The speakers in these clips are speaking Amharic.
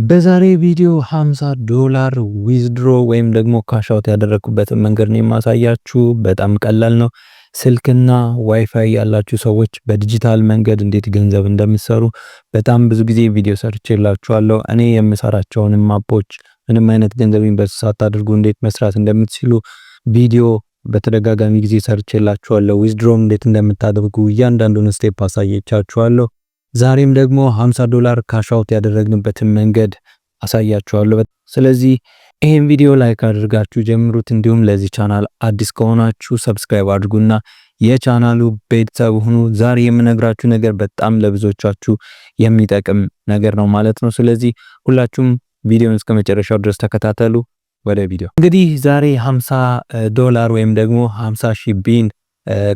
በዛሬ ቪዲዮ $50 ዊዝድሮ ወይም ደግሞ ካሽ አውት ያደረኩበትን መንገድ ነው የማሳያችሁ። በጣም ቀላል ነው። ስልክና ዋይፋይ ያላችሁ ሰዎች በዲጂታል መንገድ እንዴት ገንዘብ እንደምትሰሩ በጣም ብዙ ጊዜ ቪዲዮ ሰርቼላችኋለሁ። እኔ የምሰራቸውን ማፖች ምንም አይነት ገንዘብ ኢንቨስት ሳታደርጉ እንዴት መስራት እንደምትችሉ ቪዲዮ በተደጋጋሚ ጊዜ ሰርቼላችኋለሁ። ዊዝድሮም እንዴት እንደምታደርጉ እያንዳንዱን ስቴፕ አሳየቻችኋለሁ። ዛሬም ደግሞ $50 ካሽ አውት ያደረግንበትን መንገድ አሳያችኋለሁ። ስለዚህ ይሄን ቪዲዮ ላይክ አድርጋችሁ ጀምሩት። እንዲሁም ለዚህ ቻናል አዲስ ከሆናችሁ ሰብስክራይብ አድርጉና የቻናሉ ቤተሰብ ሁኑ። ዛሬ የምነግራችሁ ነገር በጣም ለብዙዎቻችሁ የሚጠቅም ነገር ነው ማለት ነው። ስለዚህ ሁላችሁም ቪዲዮን እስከ መጨረሻው ድረስ ተከታተሉ። ወደ ቪዲዮ እንግዲህ ዛሬ $50 ወይም ደግሞ 50,000 ቢን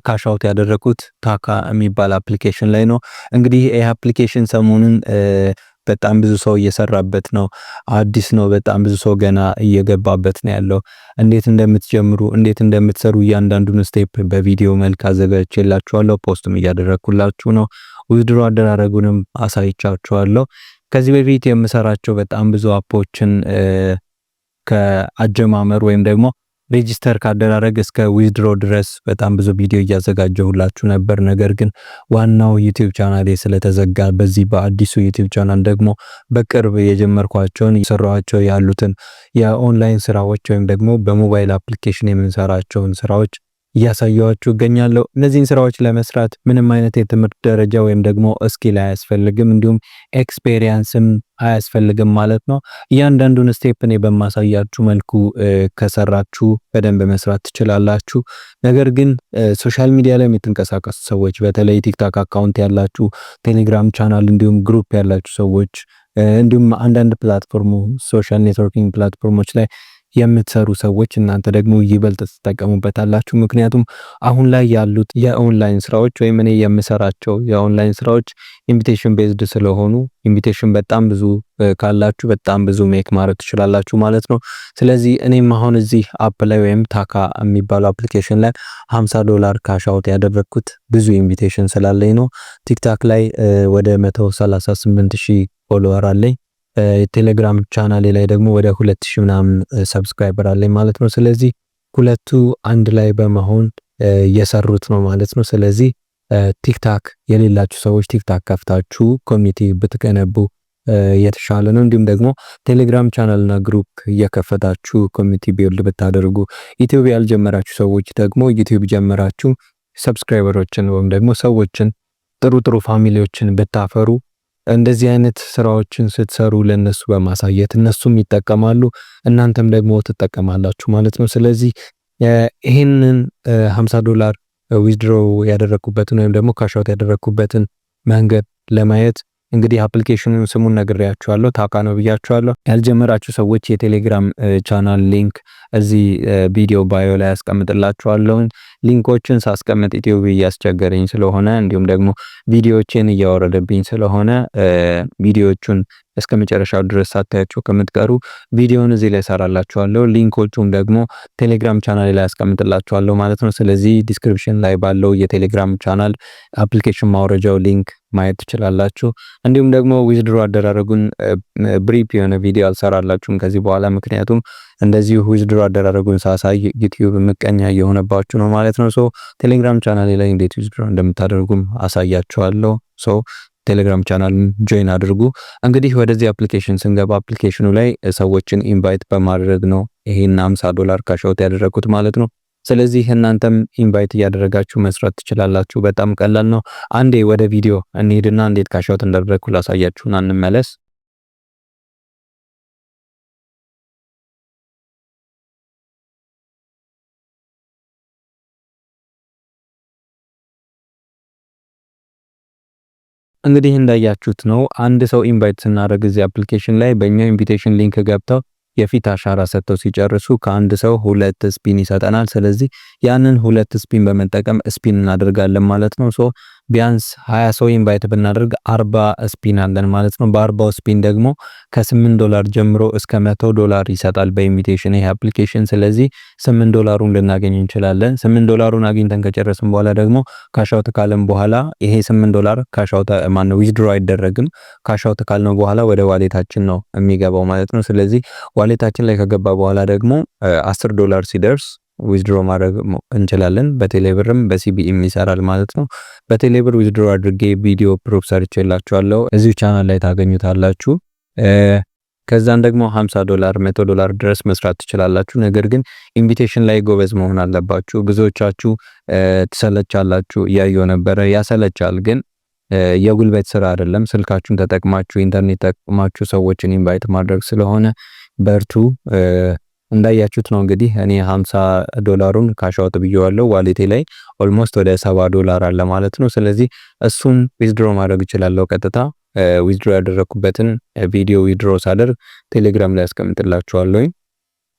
ካሽ አውት ያደረኩት ታካ የሚባል አፕሊኬሽን ላይ ነው። እንግዲህ ይሄ አፕሊኬሽን ሰሞኑን በጣም ብዙ ሰው እየሰራበት ነው። አዲስ ነው። በጣም ብዙ ሰው ገና እየገባበት ነው ያለው። እንዴት እንደምትጀምሩ እንዴት እንደምትሰሩ እያንዳንዱን ስቴፕ በቪዲዮ መልክ አዘጋጅቼላችኋለሁ። ፖስትም እያደረኩላችሁ ነው። ዊዝድሮ አደራረጉንም አሳይቻችኋለሁ። ከዚህ በፊት የምሰራቸው በጣም ብዙ አፖችን ከአጀማመር ወይም ደግሞ ሬጂስተር ካደራረግ እስከ ዊዝድሮ ድረስ በጣም ብዙ ቪዲዮ እያዘጋጀሁላችሁ ነበር። ነገር ግን ዋናው ዩቲዩብ ቻናሌ ስለተዘጋ በዚህ በአዲሱ ዩቲዩብ ቻናል ደግሞ በቅርብ የጀመርኳቸውን እየሰራኋቸው ያሉትን የኦንላይን ስራዎች ወይም ደግሞ በሞባይል አፕሊኬሽን የምንሰራቸውን ስራዎች እያሳየኋችሁ እገኛለሁ። እነዚህን ስራዎች ለመስራት ምንም አይነት የትምህርት ደረጃ ወይም ደግሞ ስኪል አያስፈልግም፣ እንዲሁም ኤክስፔሪየንስም አያስፈልግም ማለት ነው። እያንዳንዱን ስቴፕ እኔ በማሳያችሁ መልኩ ከሰራችሁ በደንብ መስራት ትችላላችሁ። ነገር ግን ሶሻል ሚዲያ ላይ የምትንቀሳቀሱ ሰዎች በተለይ ቲክቶክ አካውንት ያላችሁ፣ ቴሌግራም ቻናል እንዲሁም ግሩፕ ያላችሁ ሰዎች እንዲሁም አንዳንድ ፕላትፎርሙ ሶሻል ኔትወርኪንግ ፕላትፎርሞች ላይ የምትሰሩ ሰዎች እናንተ ደግሞ ይበልጥ ትጠቀሙበታላችሁ። ምክንያቱም አሁን ላይ ያሉት የኦንላይን ስራዎች ወይም እኔ የምሰራቸው የኦንላይን ስራዎች ኢንቪቴሽን ቤዝድ ስለሆኑ ኢንቪቴሽን በጣም ብዙ ካላችሁ በጣም ብዙ ሜክ ማድረግ ትችላላችሁ ማለት ነው። ስለዚህ እኔም አሁን እዚህ አፕ ላይ ወይም ታካ የሚባለው አፕሊኬሽን ላይ $50 ካሽ አውት ያደረኩት ብዙ ኢንቪቴሽን ስላለኝ ነው። ቲክቶክ ላይ ወደ 138,000 ፎሎወር አለኝ። ቴሌግራም ቻናሌ ላይ ደግሞ ወደ 2,000 ምናምን ሰብስክራይበር አለኝ ማለት ነው። ስለዚህ ሁለቱ አንድ ላይ በመሆን እየሰሩት ነው ማለት ነው። ስለዚህ ቲክታክ የሌላችሁ ሰዎች ቲክታክ ከፍታችሁ ኮሚኒቲ ብትገነቡ የተሻለ ነው። እንዲሁም ደግሞ ቴሌግራም ቻናልና ግሩፕ እየከፈታችሁ ኮሚኒቲ ቢልድ ብታደርጉ፣ ዩቲዩብ ያልጀመራችሁ ሰዎች ደግሞ ዩቲዩብ ጀመራችሁ ሰብስክራይበሮችን ወይም ደግሞ ሰዎችን ጥሩ ፋሚሊዎችን ብታፈሩ እንደዚህ አይነት ስራዎችን ስትሰሩ ለነሱ በማሳየት እነሱም ይጠቀማሉ፣ እናንተም ደግሞ ትጠቀማላችሁ ማለት ነው። ስለዚህ ይሄንን $50 ዊዝድሮ ያደረኩበትን ወይም ደግሞ ካሽ አውት ያደረኩበትን መንገድ ለማየት እንግዲህ አፕሊኬሽኑን ስሙን ነግሬያችኋለሁ፣ ታካ ነው ብያችኋለሁ። ያልጀመራችሁ ሰዎች የቴሌግራም ቻናል ሊንክ እዚህ ቪዲዮ ባዮ ላይ አስቀምጥላችኋለሁ። ሊንኮችን ሳስቀምጥ ዩቲዩብ እያስቸገረኝ ስለሆነ እንዲሁም ደግሞ ቪዲዮዎችን እያወረደብኝ ስለሆነ ቪዲዮዎቹን እስከ መጨረሻው ድረስ ሳታያችሁ ከምትቀሩ ቪዲዮውን እዚህ ላይ ሰራላችኋለሁ። ሊንኮቹም ደግሞ ቴሌግራም ቻናል ላይ አስቀምጥላችኋለሁ ማለት ነው። ስለዚህ ዲስክሪፕሽን ላይ ባለው የቴሌግራም ቻናል አፕሊኬሽን ማውረጃው ሊንክ ማየት ትችላላችሁ። እንዲሁም ደግሞ ዊዝድሮ አደራረጉን ብሪፍ የሆነ ቪዲዮ አልሰራላችሁም ከዚህ በኋላ፣ ምክንያቱም እንደዚህ ዊዝድሮ አደራረጉን ሳሳይ ዩቲዩብ ምቀኛ እየሆነባችሁ ነው ማለት ነው። ሶ ቴሌግራም ቻናሌ ላይ እንዴት ዊዝድሮ እንደምታደርጉም አሳያችኋለሁ። ሶ ቴሌግራም ቻናል ጆይን አድርጉ። እንግዲህ ወደዚህ አፕሊኬሽን ስንገባ አፕሊኬሽኑ ላይ ሰዎችን ኢንቫይት በማድረግ ነው ይሄን $50 ካሽ አውት ያደረኩት ማለት ነው። ስለዚህ እናንተም ኢንቫይት እያደረጋችሁ መስራት ትችላላችሁ። በጣም ቀላል ነው። አንዴ ወደ ቪዲዮ እንሂድና እንዴት ካሽ አውት እንዳደረኩ ላሳያችሁና እንመለስ። እንግዲህ እንዳያችሁት ነው አንድ ሰው ኢንቫይት ስናደርግ እዚህ አፕሊኬሽን ላይ በእኛ ኢንቪቴሽን ሊንክ ገብተው የፊት አሻራ ሰጥተው ሲጨርሱ ከአንድ ሰው 2 ስፒን ይሰጠናል። ስለዚህ ያንን 2 ስፒን በመጠቀም ስፒን እናደርጋለን ማለት ነው። ሶ ቢያንስ 20 ሰው ኢንቫይት ብናደርግ 40 ስፒን አለን ማለት ነው። በ40 ስፒን ደግሞ ከ8 ጀምሮ እስከ $100 ይሰጣል በኢንቪቴሽን ይሄ አፕሊኬሽን። ስለዚህ $8 ልናገኝ እንችላለን። $8 አግኝተን ከጨረስን በኋላ ደግሞ ካሻውት ካለን በኋላ ይሄ $8 ካሻውት ማነው ዊዝድሮ አይደረግም። ካሻውት ካልነው በኋላ ወደ ዋሌታችን ነው የሚገባው ማለት ነው። ስለዚህ ዋሌታችን ላይ ከገባ በኋላ ደግሞ $10 ሲደርስ ዊዝድሮ ማድረግ እንችላለን። በቴሌብርም በሲቢኢም ይሰራል ማለት ነው። በቴሌብር ዊዝድሮ አድርጌ ቪዲዮ ፕሩፍ ሰርቼላችኋለሁ እዚሁ ቻናል ላይ ታገኙታላችሁ። ከዛን ደግሞ $50 $100 ድረስ መስራት ትችላላችሁ። ነገር ግን ኢንቪቴሽን ላይ ጎበዝ መሆን አለባችሁ። ብዙዎቻችሁ ትሰለቻላችሁ፣ እያየሁ ነበረ። ያሰለቻል፣ ግን የጉልበት ስራ አይደለም። ስልካችሁን ተጠቅማችሁ ኢንተርኔት ተጠቅማችሁ ሰዎችን ኢንቫይት ማድረግ ስለሆነ በርቱ። እንዳያችሁት ነው እንግዲህ እኔ $50 ካሻውት ብየዋለሁ። ዋሌቴ ላይ ኦልሞስት ወደ $70 አለ ማለት ነው። ስለዚህ እሱን ዊዝድሮ ማድረግ እችላለሁ ቀጥታ። ዊዝድሮ ያደረኩበትን ቪዲዮ ዊዝድሮ ሳደርግ ቴሌግራም ላይ አስቀምጥላችኋለሁ።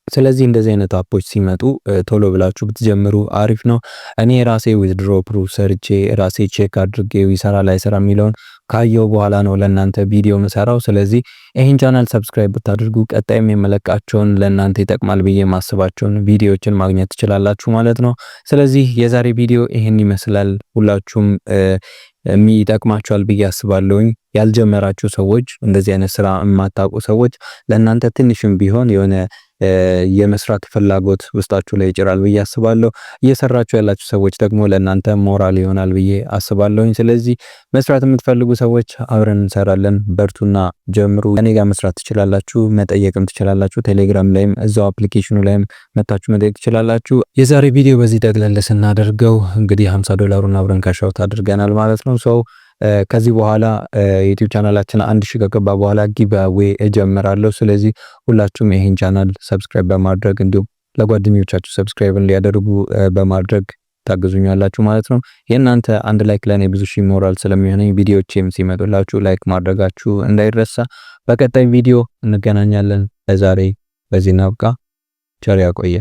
ስለዚህ እንደዚህ አይነት አፖች ሲመጡ ቶሎ ብላችሁ ብትጀምሩ አሪፍ ነው። እኔ ራሴ ዊዝድሮ ፕሩፍ ሰርቼ ራሴ ቼክ አድርጌ ይሰራ ላይ ሰራ የሚለውን ካየው በኋላ ነው ለእናንተ ቪዲዮ መሰራው። ስለዚህ ይህን ቻናል ሰብስክራይብ ብታደርጉ ቀጣይም የመለቃቸውን ለእናንተ ይጠቅማል ብዬ ማስባቸውን ቪዲዮዎችን ማግኘት ትችላላችሁ ማለት ነው። ስለዚህ የዛሬ ቪዲዮ ይህን ይመስላል። ሁላችሁም የሚጠቅማችኋል ብዬ አስባለሁኝ። ያልጀመራችሁ ሰዎች፣ እንደዚህ አይነት ስራ የማታውቁ ሰዎች ለእናንተ ትንሽም ቢሆን የሆነ የመስራት ፍላጎት ውስጣችሁ ላይ ይጭራል ብዬ አስባለሁ። እየሰራችሁ ያላችሁ ሰዎች ደግሞ ለእናንተ ሞራል ይሆናል ብዬ አስባለሁኝ። ስለዚህ መስራት የምትፈልጉ ሰዎች አብረን እንሰራለን። በርቱና ጀምሩ። እኔ ጋር መስራት ትችላላችሁ፣ መጠየቅም ትችላላችሁ። ቴሌግራም ላይም እዛው አፕሊኬሽኑ ላይም መታችሁ መጠየቅ ትችላላችሁ። የዛሬ ቪዲዮ በዚህ ጠቅለል ስናደርገው እንግዲህ $50 አብረን ካሻውት አድርገናል ማለት ነው። ሰው ከዚህ በኋላ ዩቲዩብ ቻናላችን 1000 ከገባ በኋላ ጊቭአዌይ እጀምራለሁ። ስለዚህ ሁላችሁም ይሄን ቻናል ሰብስክራይብ በማድረግ እንዲሁም ለጓደኞቻችሁ ሰብስክራይብ እንዲያደርጉ በማድረግ ታግዙኛላችሁ ማለት ነው። የእናንተ አንድ ላይክ ለኔ ብዙ ሺህ ሞራል ስለሚሆነኝ ቪዲዮዎቼም ሲመጡላችሁ ላይክ ማድረጋችሁ እንዳይረሳ። በቀጣይ ቪዲዮ እንገናኛለን። ለዛሬ በዚህ እናብቃ። ቸር ያቆየ።